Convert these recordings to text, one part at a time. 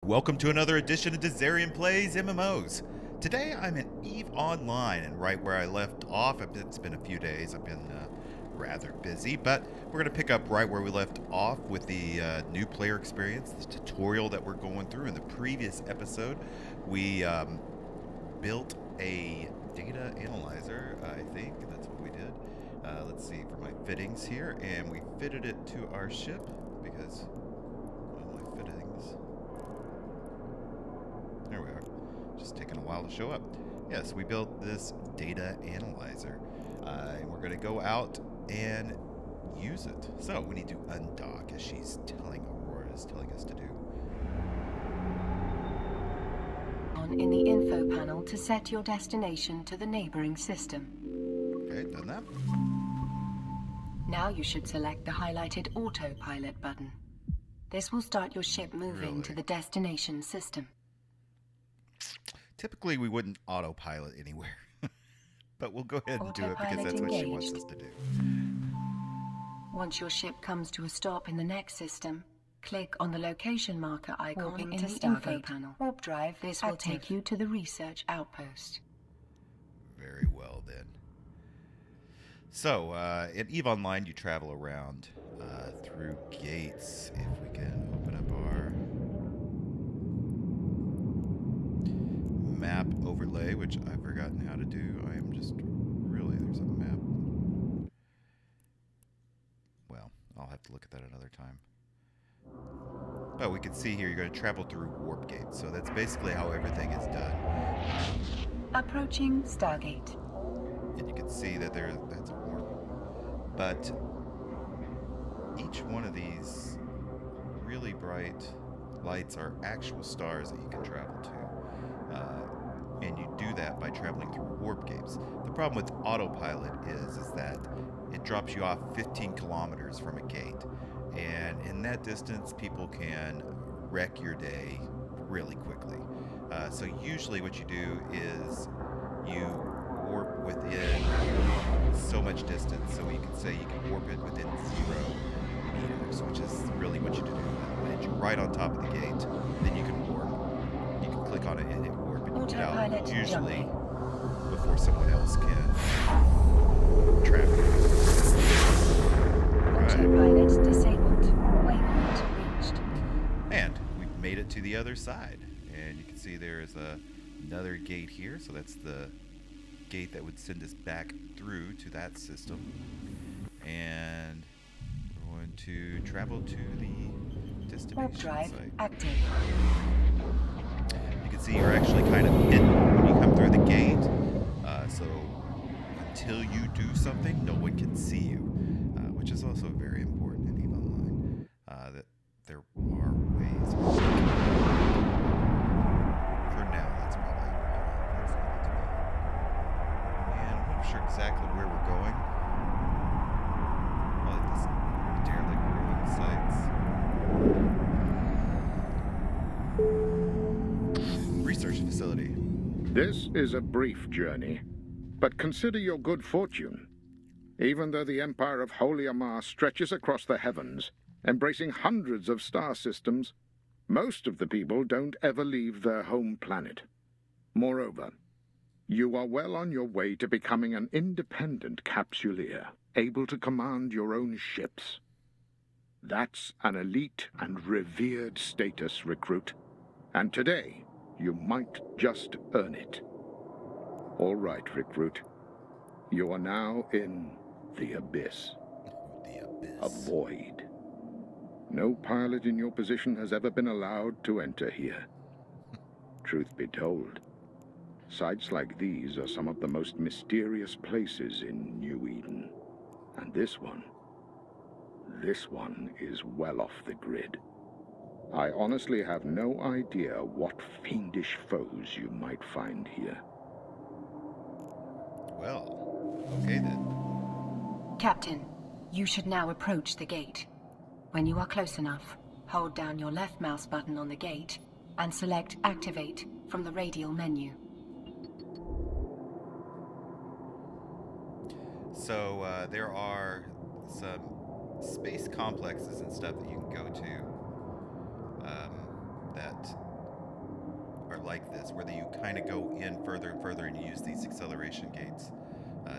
Welcome to another edition of Dizzarian Plays MMOs. Today I'm in EVE Online, and right where I left off, it's been a few days, I've been rather busy, but we're going to pick up right where we left off with the new player experience, the tutorial that we're going through. In the previous episode, we built a data analyzer, I think, that's what we did. Let's see, for my fittings here, and we fitted it to our ship, because, well, my fittings... There we are. Just taking a while to show up. Yes, we built this data analyzer. And we're going to go out and use it. So we need to undock, as she's telling Aurora is telling us to do. In the info panel to set your destination to the neighboring system. Okay, done that. Now you should select the highlighted autopilot button. This will start your ship moving to the destination system. Typically, we wouldn't autopilot anywhere, but we'll go ahead and do it because that's what she wants us to do. Once your ship comes to a stop in the next system, click on the location marker icon in the info panel. Warp drive. This will take you to the research outpost. Very well, then. So, in EVE Online, you travel around through gates. If we can open up our map overlay, which I've forgotten how to do. I am just really, there's a map. Well, I'll have to look at that another time. But we can see here you're going to travel through warp gates. So that's basically how everything is done. Approaching Stargate. And you can see that that's a warp. But each one of these really bright lights are actual stars that you can travel to. And you do that by traveling through warp gates. The problem with autopilot is that it drops you off 15 kilometers from a gate. And in that distance, people can wreck your day really quickly. So usually what you do is you warp within so much distance. So you can say you can warp it within 0 meters, which is really what you do. When you're right on top of the gate, then you can warp. You can click on it and it warp. Out, usually before someone else can travel. Autopilot disabled. Waypoint reached. And we've made it to the other side. And you can see there is another gate here. So that's the gate that would send us back through to that system. And we're going to travel to the destination Warp drive site. Active. You can see you're actually kind of hidden when you come through the gate. So until you do something, no one can see you, which is also very important in EVE Online. That there are ways. For now, that's probably that's needed to know. And I'm not sure exactly where we're going. Probably this derelict ruin sites. Research facility. This is a brief journey, but consider your good fortune. Even though the empire of Holy Amarr stretches across the heavens, embracing hundreds of star systems, most of the people don't ever leave their home planet. Moreover, you are well on your way to becoming an independent capsuleer, able to command your own ships. That's an elite and revered status, recruit. And today, you might just earn it. All right, recruit. You are now in the Abyss. The Abyss. A void. No pilot in your position has ever been allowed to enter here. Truth be told, sites like these are some of the most mysterious places in New Eden. And this one is well off the grid. I honestly have no idea what fiendish foes you might find here. Well, okay then. Captain, you should now approach the gate. When you are close enough, hold down your left mouse button on the gate and select Activate from the radial menu. So there are some space complexes and stuff that you can go to that are like this, where you kind of go in further and further and you use these acceleration gates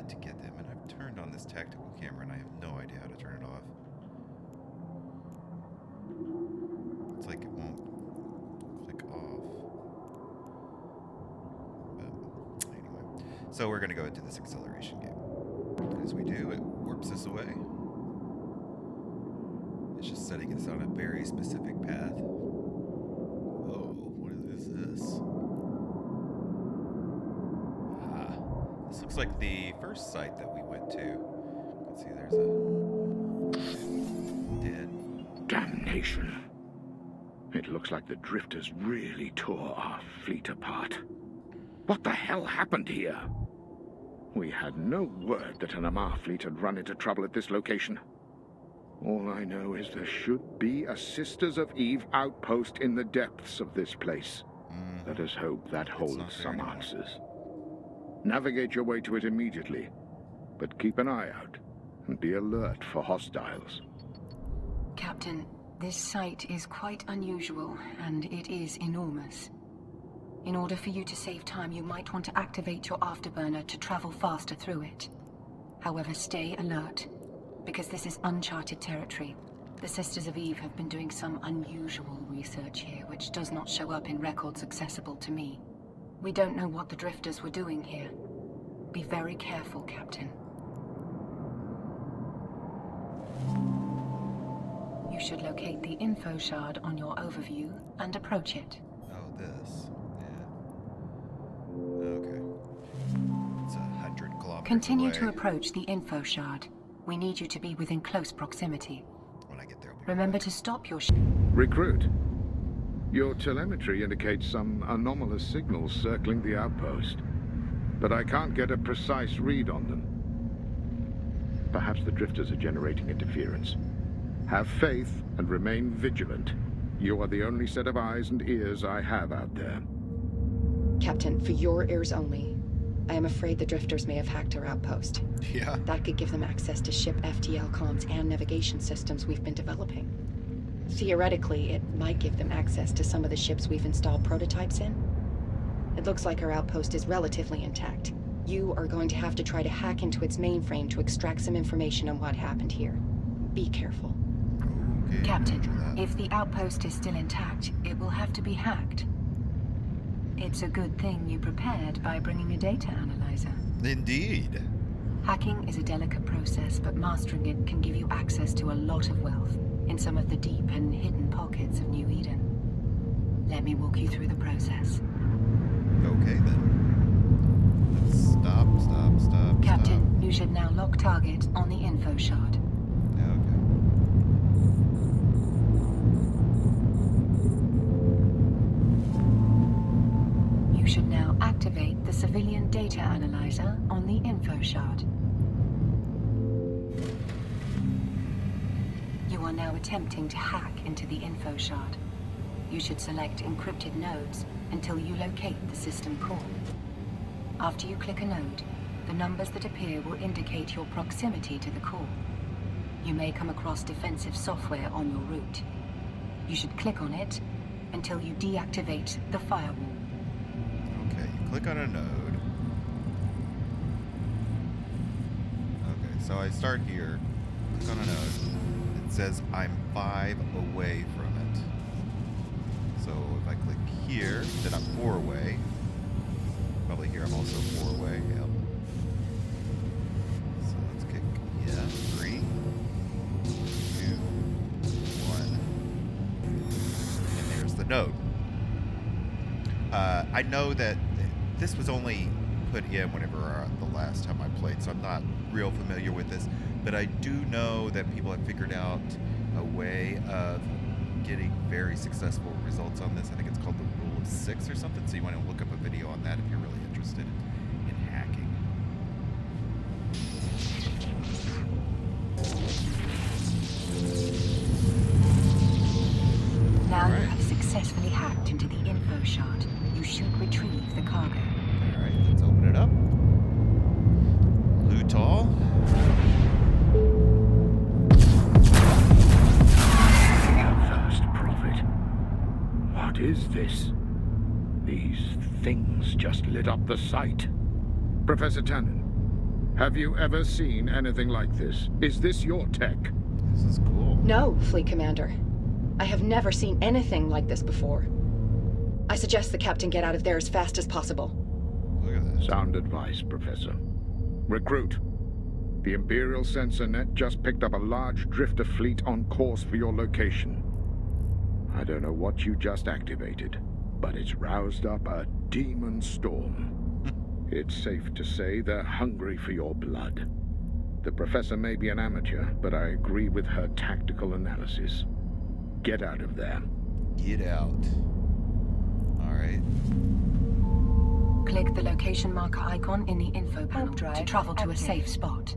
to get them. And I've turned on this tactical camera and I have no idea how to turn it off. It's like it won't click off. But anyway, so we're going to go into this acceleration gate. As we do, it warps us away. It's just setting us on a very specific path. Oh, what is this? This looks like the first site that we went to. You can see there's a dead. Damnation. It looks like the drifters really tore our fleet apart. What the hell happened here? We had no word that an Amarr fleet had run into trouble at this location. All I know is there should be a Sisters of Eve outpost in the depths of this place. Let us hope that holds some answers. Navigate your way to it immediately, but keep an eye out and be alert for hostiles. Captain, this site is quite unusual, and it is enormous. In order for you to save time, you might want to activate your afterburner to travel faster through it. However, stay alert, because this is uncharted territory. The Sisters of Eve have been doing some unusual research here, which does not show up in records accessible to me. We don't know what the drifters were doing here. Be very careful, Captain. You should locate the info shard on your overview and approach it. Oh, this. Yeah. Okay. It's 100 kilometers Continue away. to approach the info shard. We need you to be within close proximity. When I get there, Remember to stop your Recruit. Your telemetry indicates some anomalous signals circling the outpost, but I can't get a precise read on them. Perhaps the drifters are generating interference. Have faith and remain vigilant. You are the only set of eyes and ears I have out there. Captain, for your ears only, I am afraid the drifters may have hacked our outpost. Yeah. That could give them access to ship FTL comms and navigation systems we've been developing. Theoretically, it might give them access to some of the ships we've installed prototypes in. It looks like our outpost is relatively intact. You are going to have to try to hack into its mainframe to extract some information on what happened here. Be careful. Okay, Captain, roger that. if the outpost is still intact, it will have to be hacked. It's a good thing you prepared by bringing a data analyzer. Indeed. Hacking is a delicate process, but mastering it can give you access to a lot of wealth in some of the deep and hidden pockets of New Eden. Let me walk you through the process. Okay, then. Let's stop. Captain, you should now lock target on the info shard. Okay. You should now activate the civilian data analyzer on the info shard. You are now attempting to hack into the info shard. You should select encrypted nodes until you locate the system core. After you click a node, the numbers that appear will indicate your proximity to the core. You may come across defensive software on your route. You should click on it until you deactivate the firewall. Okay, you click on a node. Okay, so I start here, click on a node. It says I'm 5 away from it. So if I click here, then I'm 4 away. Probably here I'm also 4 away, yep. So let's kick, 3, 2, 1. And there's the node. I know that this was only put in whenever the last time I played, so I'm not real familiar with this, but I do know that people have figured out a way of getting very successful results on this. I think it's called the Rule of 6 or something, so you want to look up a video on that if you're really interested in hacking. Now Alright. you have successfully hacked into the info shard. You should retrieve the cargo. Alright, let's open it up. Lutal. First prophet. What is this? These things just lit up the site. Professor Tannen, have you ever seen anything like this? Is this your tech? This is cool. No, Fleet Commander. I have never seen anything like this before. I suggest the Captain get out of there as fast as possible. Look at that. Sound advice, Professor. Recruit. The Imperial sensor net just picked up a large drifter fleet on course for your location. I don't know what you just activated, but it's roused up a demon storm. It's safe to say they're hungry for your blood. The Professor may be an amateur, but I agree with her tactical analysis. Get out of there. Get out. All right. Click the location marker icon in the info panel to travel to a safe spot.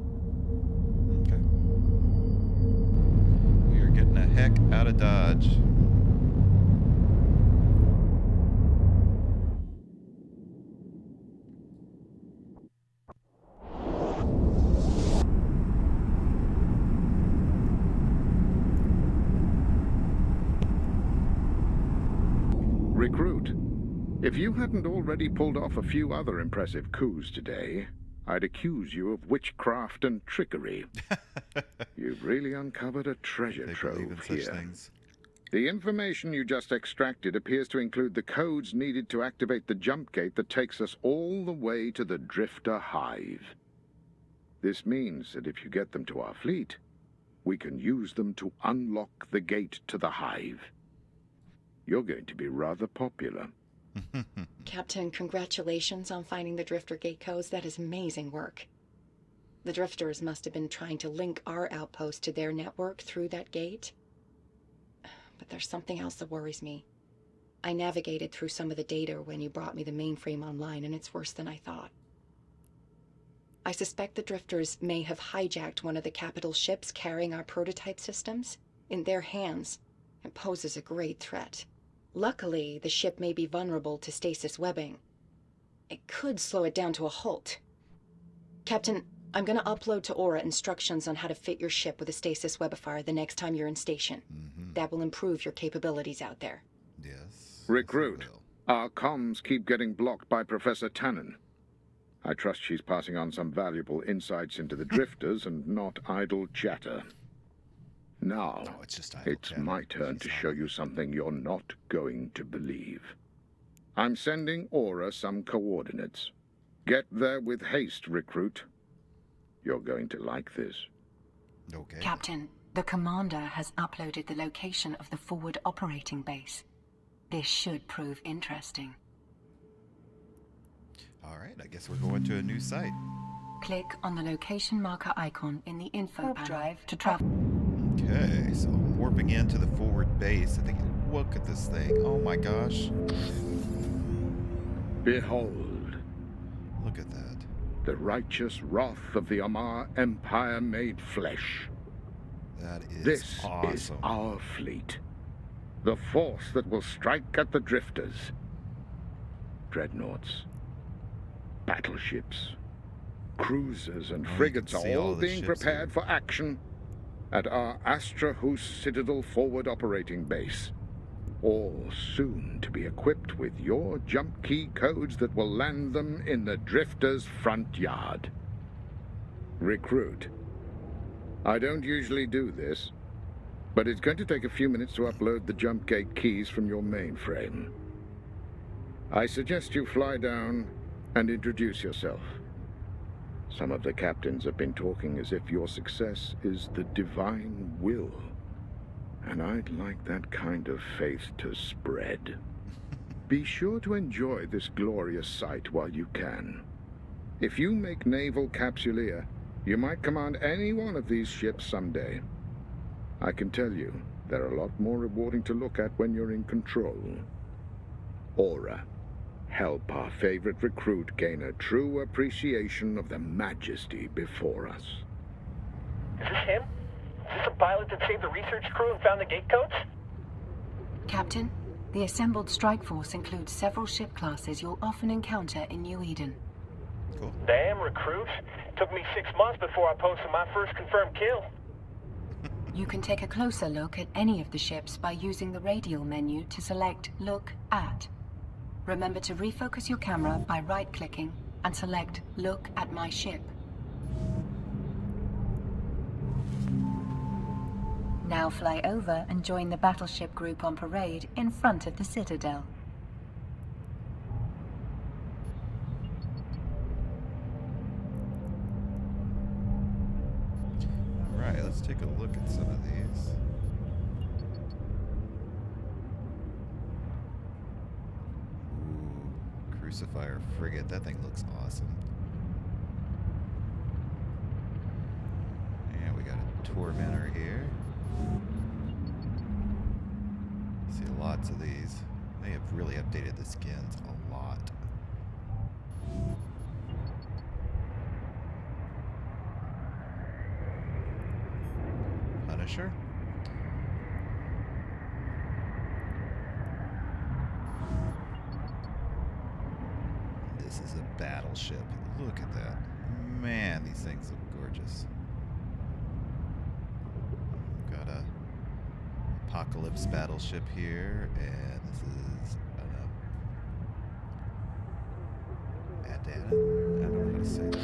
Okay. We are getting the heck out of Dodge. Recruit. If you hadn't already pulled off a few other impressive coups today, I'd accuse you of witchcraft and trickery. You've really uncovered a treasure They believe in trove such here. things. The information you just extracted appears to include the codes needed to activate the jump gate that takes us all the way to the Drifter Hive. This means that if you get them to our fleet, we can use them to unlock the gate to the Hive. You're going to be rather popular. Captain, congratulations on finding the Drifter Gate codes. That is amazing work. The Drifters must have been trying to link our outpost to their network through that gate. But there's something else that worries me. I navigated through some of the data when you brought me the mainframe online, and it's worse than I thought. I suspect the Drifters may have hijacked one of the capital ships carrying our prototype systems in their hands and poses a great threat. Luckily, the ship may be vulnerable to stasis webbing. It could slow it down to a halt. Captain, I'm going to upload to Aura instructions on how to fit your ship with a stasis webifier the next time you're in station. That will improve your capabilities out there. Yes. Recruit. Yes, it will. Our comms keep getting blocked by Professor Tannen. I trust she's passing on some valuable insights into the Drifters and not idle chatter. Now, No, it's just idle it's chatter. my turn to She's show not. you something you're not going to believe. I'm sending Aura some coordinates. Get there with haste, Recruit. You're going to like this. Okay. Captain, the commander has uploaded the location of the forward operating base. This should prove interesting. All right. I guess we're going to a new site. Click on the location marker icon in the info panel to travel. Okay, so I'm warping into the forward base. I think, look at this thing. Oh my gosh. Behold, Look at that. the righteous wrath of the Amarr Empire made flesh. That is This awesome. is our fleet. The force that will strike at the Drifters. Dreadnoughts, battleships, cruisers and Oh, you frigates can are see all all the being ships prepared here. for action at our Astra Hus Citadel forward operating base. All soon to be equipped with your jump key codes that will land them in the Drifters' front yard. Recruit. I don't usually do this, but it's going to take a few minutes to upload the jump gate keys from your mainframe. I suggest you fly down and introduce yourself. Some of the captains have been talking as if your success is the divine will. And I'd like that kind of faith to spread. Be sure to enjoy this glorious sight while you can. If you make naval capsuleer, you might command any one of these ships someday. I can tell you, they're a lot more rewarding to look at when you're in control. Aura. Help our favorite recruit gain a true appreciation of the majesty before us. Is this him? Is this the pilot that saved the research crew and found the gate codes? Captain, the assembled strike force includes several ship classes you'll often encounter in New Eden. Cool. Damn, recruit. Took me 6 months before I posted my first confirmed kill. You can take a closer look at any of the ships by using the radial menu to select Look At. Remember to refocus your camera by right-clicking and select Look at my ship. Now fly over and join the battleship group on parade in front of the Citadel. Alright, let's take a look at some of these. Ooh, Crucifier Frigate. That thing looks awesome. And we got a Tormentor here. See lots of these. They have really updated the skins a lot. Punisher. This is a battleship. Look at that. Man, these things look gorgeous. Got a Apocalypse battleship here, and this is I don't know how to say that.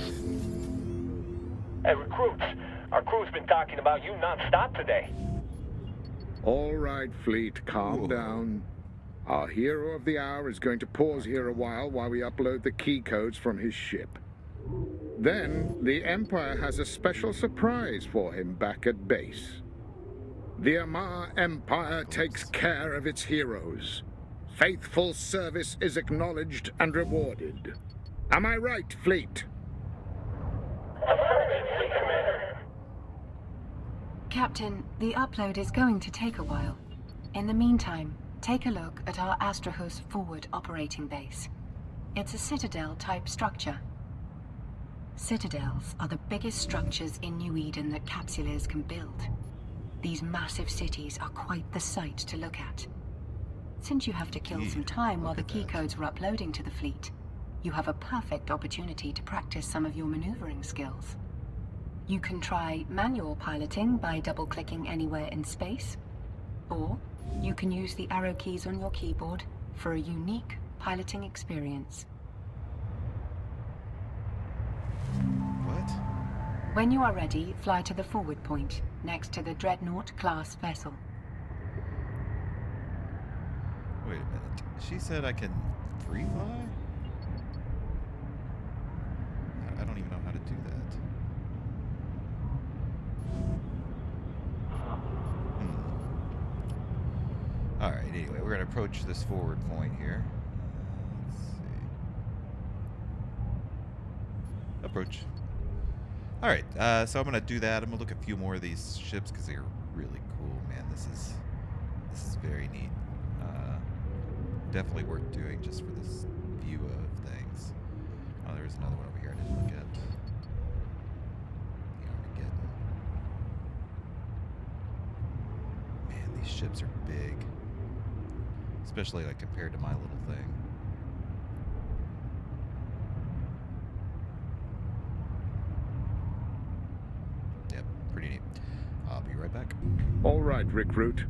Hey, recruits. Our crew's been talking about you non-stop today. All right, fleet, calm Whoa. down. Our hero of the hour is going to pause here a while we upload the key codes from his ship. Then, the Empire has a special surprise for him back at base. The Amarr Empire takes care of its heroes. Faithful service is acknowledged and rewarded. Am I right, fleet? Captain, the upload is going to take a while. In the meantime, take a look at our Astrahus forward operating base. It's a Citadel-type structure. Citadels are the biggest structures in New Eden that capsuleers can build. These massive cities are quite the sight to look at. Since you have to kill some time while the key codes are uploading to the fleet, you have a perfect opportunity to practice some of your maneuvering skills. You can try manual piloting by double-clicking anywhere in space, or you can use the arrow keys on your keyboard for a unique piloting experience. What? When you are ready, fly to the forward point, next to the Dreadnought-class vessel. Wait a minute. She said I can free fly? I don't even know how to do that. Alright, anyway, we're going to approach this forward point here. Let's see. Approach. Alright, so I'm going to do that. I'm going to look at a few more of these ships because they're really cool, man. This is very neat. Definitely worth doing just for this view of things. Oh, there's another one over here I didn't look at. The Armageddon. Man, these ships are big. Especially like compared to my little thing. Yep, pretty neat. I'll be right back. All right, recruit.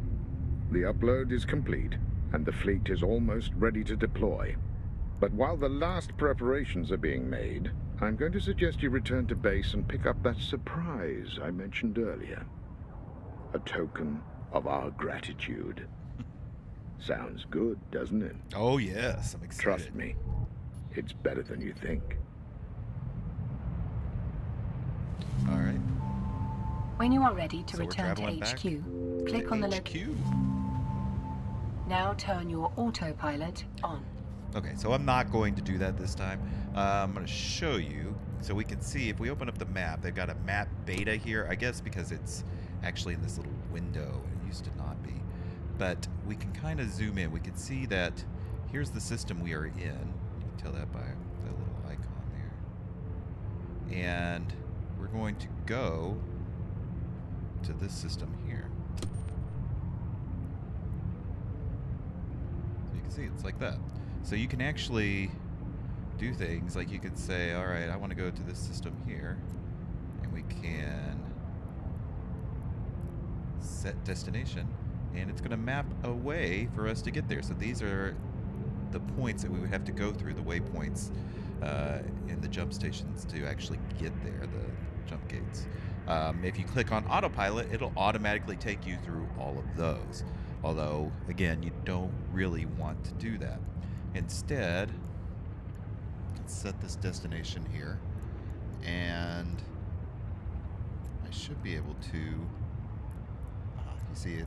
The upload is complete, and the fleet is almost ready to deploy. But while the last preparations are being made, I'm going to suggest you return to base and pick up that surprise I mentioned earlier. A token of our gratitude. Sounds good, doesn't it? Oh yes, I'm excited. Trust me, it's better than you think. All right. When you are ready to So we're return to traveling back HQ, click on the HQ. Now turn your autopilot on. Okay, so I'm not going to do that this time. I'm going to show you so we can see if we open up the map. They've got a map beta here, I guess because it's actually in this little window. It used to not be. But we can kind of zoom in. We can see that here's the system we are in. You can tell that by the little icon there. And we're going to go to this system here. So you can see it's like that. So you can actually do things like you can say, all right, I want to go to this system here. And we can set destination. And it's going to map a way for us to get there. So these are the points that we would have to go through, the waypoints in the jump stations to actually get there, the jump gates. If you click on autopilot, it'll automatically take you through all of those. Although, again, you don't really want to do that. Instead, let's set this destination here, and I should be able to, you see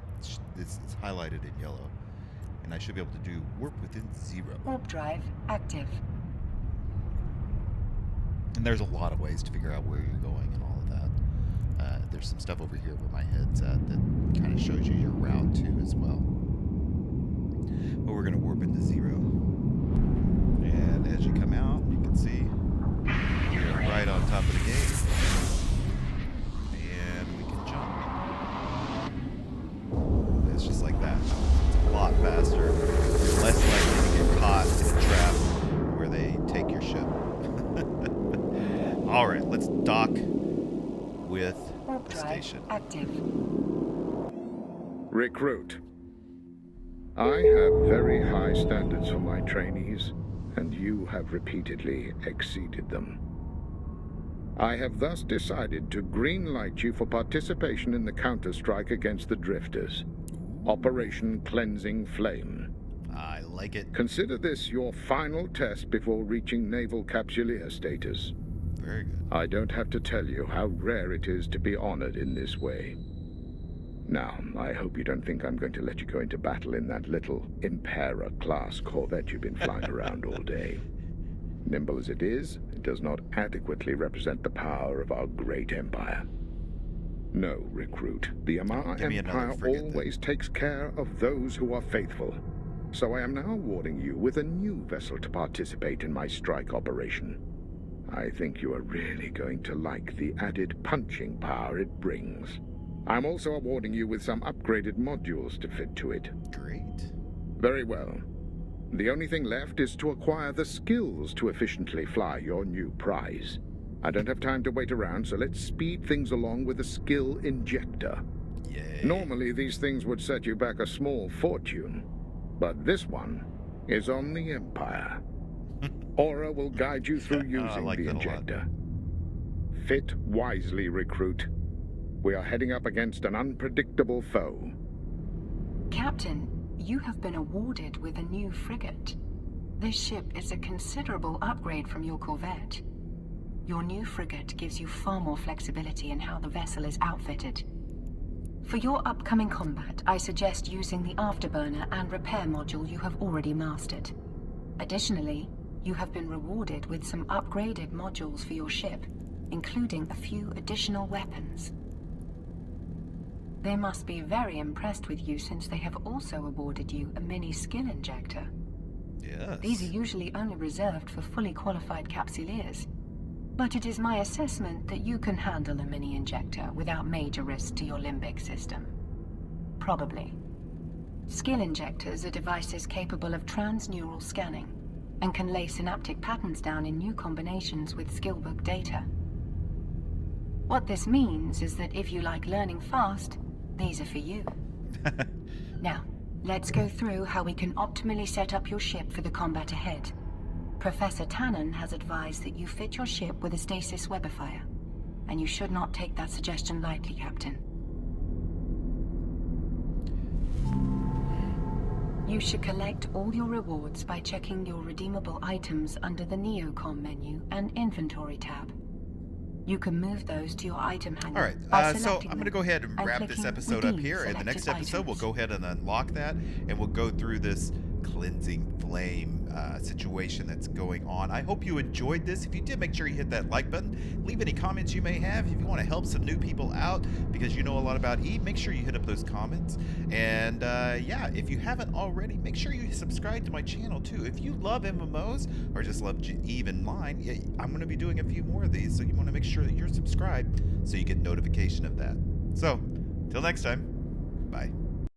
it's highlighted in yellow, and I should be able to do warp within 0. Warp drive active. And there's a lot of ways to figure out where you're going and all of that. There's some stuff over here where my head's at that kind of shows you your route too as well. But we're going to warp into 0. And as you come out, you can see you're right on top of the gate. And we can jump. It's just like that. It's a lot faster. You're less likely to get caught in a trap where they take your ship. All right, let's dock with the station. Active. Recruit. I have very high standards for my trainees, and you have repeatedly exceeded them. I have thus decided to green-light you for participation in the counter-strike against the Drifters. Operation Cleansing Flame. I like it. Consider this your final test before reaching Naval Capsuleer status. Very good. I don't have to tell you how rare it is to be honored in this way. Now, I hope you don't think I'm going to let you go into battle in that little Impera-class corvette you've been flying around all day. Nimble as it is, it does not adequately represent the power of our great empire. No, Recruit. The Amarr Empire always takes care of those who are faithful. So I am now awarding you with a new vessel to participate in my strike operation. I think you are really going to like the added punching power it brings. I'm also awarding you with some upgraded modules to fit to it. Great. Very well. The only thing left is to acquire the skills to efficiently fly your new prize. I don't have time to wait around, so let's speed things along with a skill injector. Yay. Normally, these things would set you back a small fortune, but this one is on the Empire. Aura will guide you through using the injector. Fit wisely, Recruit. We are heading up against an unpredictable foe. Captain, you have been awarded with a new frigate. This ship is a considerable upgrade from your corvette. Your new frigate gives you far more flexibility in how the vessel is outfitted. For your upcoming combat, I suggest using the afterburner and repair module you have already mastered. Additionally, you have been rewarded with some upgraded modules for your ship, including a few additional weapons. They must be very impressed with you since they have also awarded you a mini skill injector. Yes. These are usually only reserved for fully qualified capsuleers. But it is my assessment that you can handle a mini injector without major risk to your limbic system. Probably. Skill injectors are devices capable of transneural scanning and can lay synaptic patterns down in new combinations with skillbook data. What this means is that if you like learning fast, these are for you. Now, let's go through how we can optimally set up your ship for the combat ahead. Professor Tannen has advised that you fit your ship with a stasis webifier, and you should not take that suggestion lightly, Captain. You should collect all your rewards by checking your redeemable items under the Neocom menu and Inventory tab. You can move those to your item handle. All right, so I'm going to go ahead and wrap this episode up here. In the next episode, we'll go ahead and unlock that, and we'll go through this cleansing flame situation that's going on. I hope you enjoyed this. If you did, make sure you hit that like button. Leave any comments you may have. If you want to help some new people out because you know a lot about E, make sure you hit up those comments. And yeah, if you haven't already, make sure you subscribe to my channel too. If you love MMOs or just love Eve and mine, I'm going to be doing a few more of these, so you want to make sure that you're subscribed so you get notification of that. So, till next time, bye.